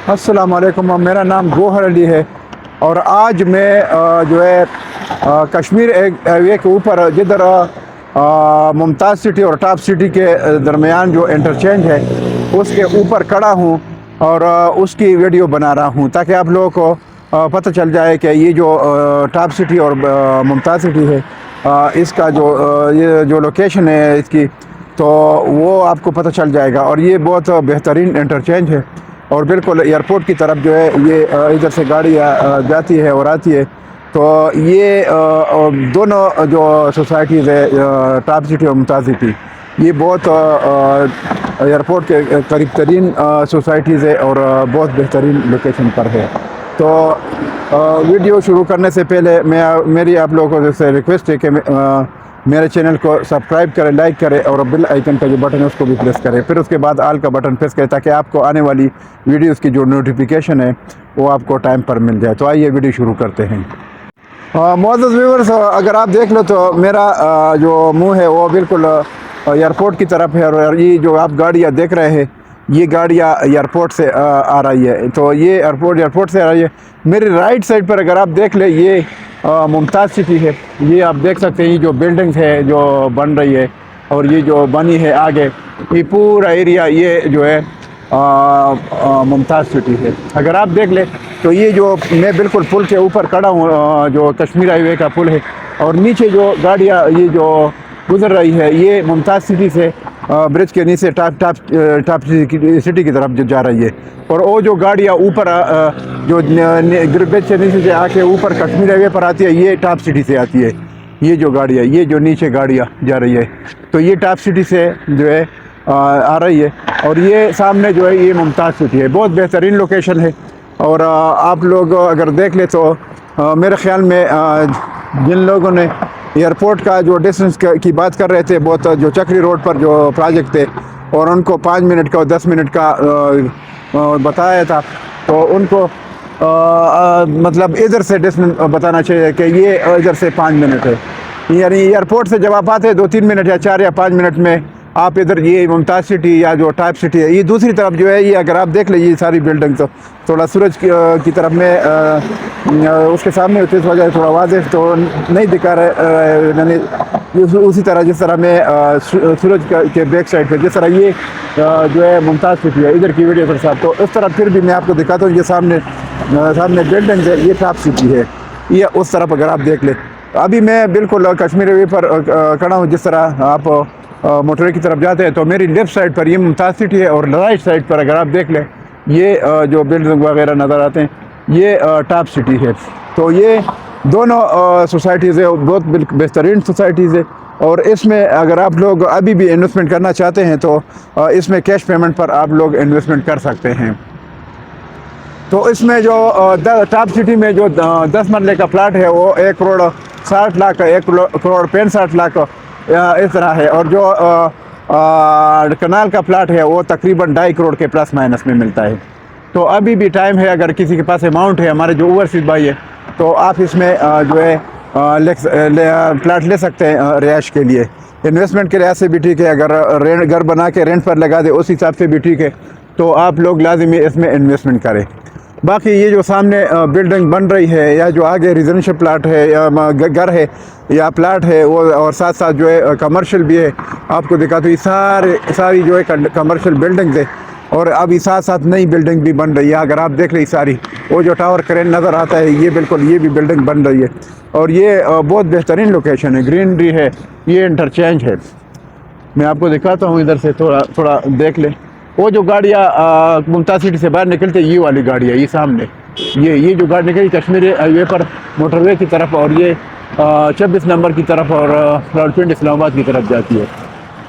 السلام علیکم، میرا نام گوہر علی ہے اور آج میں جو ہے کشمیر ایک وے کے اوپر جدھر ممتاز سٹی اور ٹاپ سٹی کے درمیان جو انٹرچینج ہے اس کے اوپر کھڑا ہوں اور اس کی ویڈیو بنا رہا ہوں تاکہ آپ لوگوں کو پتہ چل جائے کہ یہ جو ٹاپ سٹی اور ممتاز سٹی ہے اس کا یہ جو لوکیشن ہے اس کی، تو وہ آپ کو پتہ چل جائے گا۔ اور یہ بہت بہترین انٹرچینج ہے اور بالکل ایئرپورٹ کی طرف جو ہے یہ ادھر سے گاڑی جاتی ہے اور آتی ہے۔ تو یہ دونوں جو سوسائٹیز ہے ٹاپ سٹی اور ممتاز سٹی، یہ بہت ایئرپورٹ کے قریب ترین سوسائٹیز ہے اور بہت بہترین لوکیشن پر ہے۔ تو ویڈیو شروع کرنے سے پہلے میری آپ لوگوں کو سے ریکویسٹ ہے کہ میرے چینل کو سبسکرائب کرے، لائک کرے اور بیل آئیکن کا جو بٹن ہے اس کو بھی پریس کرے، پھر اس کے بعد آل کا بٹن پریس کرے تاکہ آپ کو آنے والی ویڈیوز کی جو نوٹیفیکیشن ہے وہ آپ کو ٹائم پر مل جائے۔ تو آئیے ویڈیو شروع کرتے ہیں۔ معزز ویورز، اگر آپ دیکھ لو تو میرا جو منہ ہے وہ بالکل ایئرپورٹ کی طرف ہے اور یہ جو آپ گاڑیاں دیکھ رہے ہیں یہ گاڑیاں ایئرپورٹ سے آ رہی ہے۔ تو یہ ایئرپورٹ سے آ رہی ہے۔ میری رائٹ سائڈ پر اگر آپ دیکھ لیں یہ ممتاز سٹی ہے۔ یہ آپ دیکھ سکتے ہیں یہ جو بلڈنگز ہے جو بن رہی ہے اور یہ جو بنی ہے آگے، یہ پورا ایریا یہ جو ہے ممتاز سٹی ہے۔ اگر آپ دیکھ لیں تو یہ جو میں بالکل پل کے اوپر کھڑا ہوں جو کشمیر ہائی وے کا پل ہے، اور نیچے جو گاڑیاں یہ جو گزر رہی ہے یہ ممتاز سٹی سے برج کے نیچے ٹاپ سٹی کی طرف جو جا رہی ہے، اور وہ جو گاڑیاں اوپر جو برج کے نیچے سے آ کے اوپر کشمیر ہائی وے پر آتی ہے یہ ٹاپ سٹی سے آتی ہے۔ یہ جو گاڑیاں یہ جو نیچے گاڑیاں جا رہی ہے تو یہ ٹاپ سٹی سے جو ہے آ رہی ہے، اور یہ سامنے جو ہے یہ ممتاز سٹی ہے۔ بہت بہترین لوکیشن ہے اور آپ لوگ اگر دیکھ لیں تو میرے خیال میں جن لوگوں نے ایئرپورٹ کا جو ڈسٹنس کی بات کر رہے تھے، بہت جو چکری روڈ پر جو پروجیکٹ تھے اور ان کو 5 منٹ کا اور 10 منٹ کا بتایا تھا، تو ان کو مطلب ادھر سے ڈسٹنس بتانا چاہیے کہ یہ ادھر سے 5 منٹ ہے، یعنی ایئرپورٹ سے جب آپ آتے ہیں 2-3 منٹ یا 4 یا 5 منٹ میں آپ ادھر یہ ممتاز سٹی یا جو ٹاپ سٹی ہے، یہ دوسری طرف جو ہے یہ اگر آپ دیکھ لیں یہ ساری بلڈنگ تو تھوڑا سورج کی طرف میں اس کے سامنے ہوتی ہے، اس وجہ سے تھوڑا واضح تو نہیں دکھا رہے، یعنی اسی طرح جس طرح میں سورج کے بیک سائڈ پہ جس طرح یہ جو ہے ممتاز سٹی ہے ادھر کی ویڈیو کے ساتھ، تو اس طرح پھر بھی میں آپ کو دکھاتا ہوں۔ یہ سامنے بلڈنگ ہے، یہ ٹاپ سٹی ہے، یہ اس طرف اگر آپ دیکھ لیں۔ ابھی میں بالکل کشمیر وے پر کھڑا ہوں، جس طرح آپ موٹر کی طرف جاتے ہیں تو میری لیفٹ سائڈ پر یہ ممتاز سٹی ہے اور رائٹ سائڈ پر اگر آپ دیکھ لیں یہ جو بلڈنگ وغیرہ نظر آتے ہیں یہ ٹاپ سٹی ہے۔ تو یہ دونوں سوسائٹیز ہے، بہت بہترین سوسائٹیز ہے، اور اس میں اگر آپ لوگ ابھی بھی انویسٹمنٹ کرنا چاہتے ہیں تو اس میں کیش پیمنٹ پر آپ لوگ انویسٹمنٹ کر سکتے ہیں۔ تو اس میں جو ٹاپ سٹی میں جو 10 مرلے کا پلاٹ ہے وہ 1,60,00,000 1,65,00,000 اس طرح ہے، اور جو کنال کا پلاٹ ہے وہ تقریباً 2.5 کروڑ کے پلس مائنس میں ملتا ہے۔ تو ابھی بھی ٹائم ہے، اگر کسی کے پاس اماؤنٹ ہے، ہمارے جو اوورسیز بھائی ہے، تو آپ اس میں جو ہے پلاٹ لے سکتے ہیں رہائش کے لیے۔ انویسٹمنٹ کے لحاظ سے بھی ٹھیک ہے، اگر گھر بنا کے رینٹ پر لگا دے اس حساب سے بھی ٹھیک ہے، تو آپ لوگ لازمی اس میں انویسٹمنٹ کریں۔ باقی یہ جو سامنے بلڈنگ بن رہی ہے یا جو آگے ریزیڈنشل پلاٹ ہے یا گھر ہے یا پلاٹ ہے وہ، اور ساتھ ساتھ جو ہے کمرشل بھی ہے، آپ کو دکھاتا ہوں یہ ساری جو ہے کمرشل بلڈنگز ہے، اور ابھی ساتھ ساتھ نئی بلڈنگ بھی بن رہی ہے۔ اگر آپ دیکھ لیں ساری وہ جو ٹاور کرین نظر آتا ہے یہ بالکل یہ بھی بلڈنگ بن رہی ہے، اور یہ بہت بہترین لوکیشن ہے، گرینری ہے، یہ انٹرچینج ہے۔ میں آپ کو دکھاتا ہوں ادھر سے تھوڑا دیکھ لیں۔ وہ جو گاڑیاں ممتاز سٹی سے باہر نکلتے یہ والی گاڑی ہے، یہ سامنے یہ جو گاڑی نکلی کشمیر ہائی وے پر موٹر وے کی طرف، اور یہ 26 نمبر کی طرف اور راولپنڈی اسلام آباد کی طرف جاتی ہے۔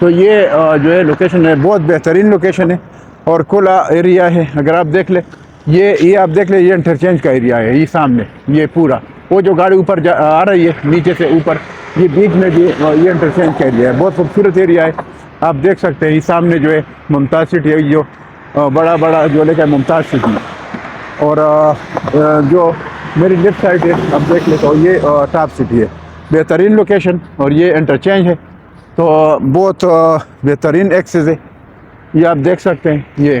تو یہ جو ہے لوکیشن ہے، بہت بہترین لوکیشن ہے اور کھلا ایریا ہے۔ اگر آپ دیکھ لیں یہ آپ دیکھ لیں یہ انٹرچینج کا ایریا ہے، یہ سامنے یہ پورا وہ جو گاڑی اوپر آ رہی ہے نیچے سے اوپر، یہ بیچ میں بھی یہ انٹرچینج کا ایریا ہے، بہت خوبصورت ایریا ہے۔ آپ دیکھ سکتے ہیں یہ سامنے جو ہے ممتاز سٹی ہے، جو بڑا جو لے کے ممتاز سٹی، اور جو میری لیفٹ سائڈ ہے آپ دیکھ لیں تو یہ ٹاپ سٹی ہے۔ بہترین لوکیشن اور یہ انٹرچینج ہے، تو بہت بہترین ایکسس ہے، یہ آپ دیکھ سکتے ہیں۔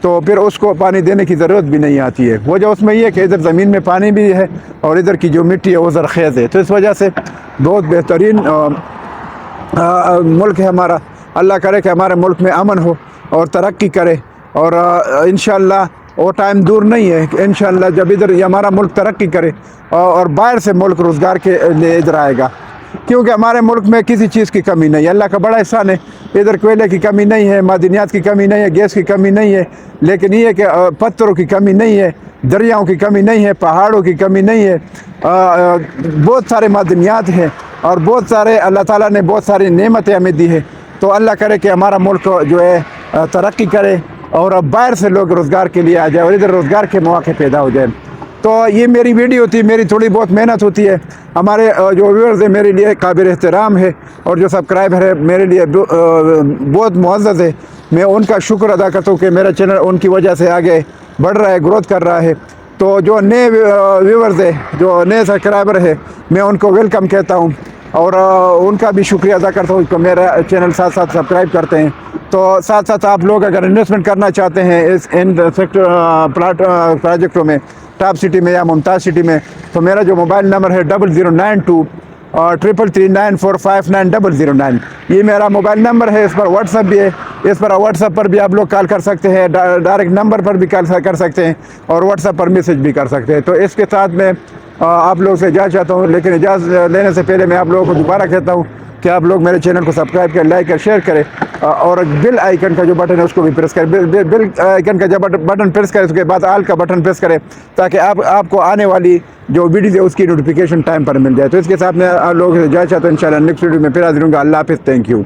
تو پھر اس کو پانی دینے کی ضرورت بھی نہیں آتی ہے۔ وجہ اس میں یہ ہے کہ ادھر زمین میں پانی بھی ہے اور ادھر کی جو مٹی ہے وہ زرخیز ہے، تو اس وجہ سے بہت بہترین ملک ہے ہمارا۔ اللہ کرے کہ ہمارے ملک میں امن ہو اور ترقی کرے، اور انشاءاللہ وہ ٹائم دور نہیں ہے کہ انشاءاللہ جب ادھر یہ ہمارا ملک ترقی کرے اور باہر سے ملک روزگار کے لیے ادھر آئے گا، کیونکہ ہمارے ملک میں کسی چیز کی کمی نہیں ہے۔ اللہ کا بڑا احسان ہے، ادھر کوئلے کی کمی نہیں ہے، معدنیات کی کمی نہیں ہے، گیس کی کمی نہیں ہے، لیکن یہ ہے کہ پتھروں کی کمی نہیں ہے، دریاؤں کی کمی نہیں ہے، پہاڑوں کی کمی نہیں ہے، بہت سارے معدنیات ہیں اور بہت سارے اللہ تعالیٰ نے بہت ساری نعمتیں ہمیں دی ہے۔ تو اللہ کرے کہ ہمارا ملک جو ہے ترقی کرے اور باہر سے لوگ روزگار کے لیے آ جائے اور ادھر روزگار کے مواقع پیدا ہو جائیں۔ تو یہ میری ویڈیو تھی، میری تھوڑی بہت محنت ہوتی ہے۔ ہمارے جو ویورز ہیں میرے لیے قابل احترام ہے، اور جو سبسکرائبر ہے میرے لیے بہت معزز ہے۔ میں ان کا شکر ادا کرتا ہوں کہ میرا چینل ان کی وجہ سے آگے بڑھ رہا ہے، گروتھ کر رہا ہے۔ تو جو نئے ویورز ہے، جو نئے سبسکرائبر ہے، میں ان کو ویلکم کہتا ہوں اور ان کا بھی شکریہ ادا کرتا ہوں کہ میرا چینل ساتھ ساتھ سبسکرائب کرتے ہیں۔ تو ساتھ ساتھ آپ لوگ اگر انویسٹمنٹ کرنا چاہتے ہیں ان پروجیکٹوں میں، ٹاپ سٹی میں یا ممتاز سٹی میں، تو میرا جو موبائل نمبر ہے 0092 33394590009، یہ میرا موبائل نمبر ہے۔ اس پر واٹس ایپ بھی ہے، اس پر واٹس ایپ پر بھی آپ لوگ کال کر سکتے ہیں، ڈائریکٹ نمبر پر بھی کال کر سکتے ہیں اور واٹس ایپ پر میسج بھی کر سکتے ہیں۔ تو اس کے ساتھ میں آپ لوگ سے اجازت چاہتا ہوں، لیکن اجازت لینے سے پہلے میں آپ لوگوں کو دوبارہ کہتا ہوں کہ آپ لوگ میرے چینل کو سبسکرائب کریں، لائک کریں، شیئر کریں، اور بیل آئیکن کا جو بٹن ہے اس کو بھی پریس کریں۔ بیل آئیکن کا جب بٹن پریس کریں اس کے بعد آل کا بٹن پریس کریں، تاکہ آپ کو آنے والی جو ویڈیو ہے اس کی نوٹیفیکیشن ٹائم پر مل جائے۔ تو اس کے ساتھ میں آپ لوگوں سے اجازت چاہتا ہوں، انشاءاللہ نیکسٹ ویڈیو میں پھر حاضر ہوں گا۔ اللہ حافظ، تھینک یو۔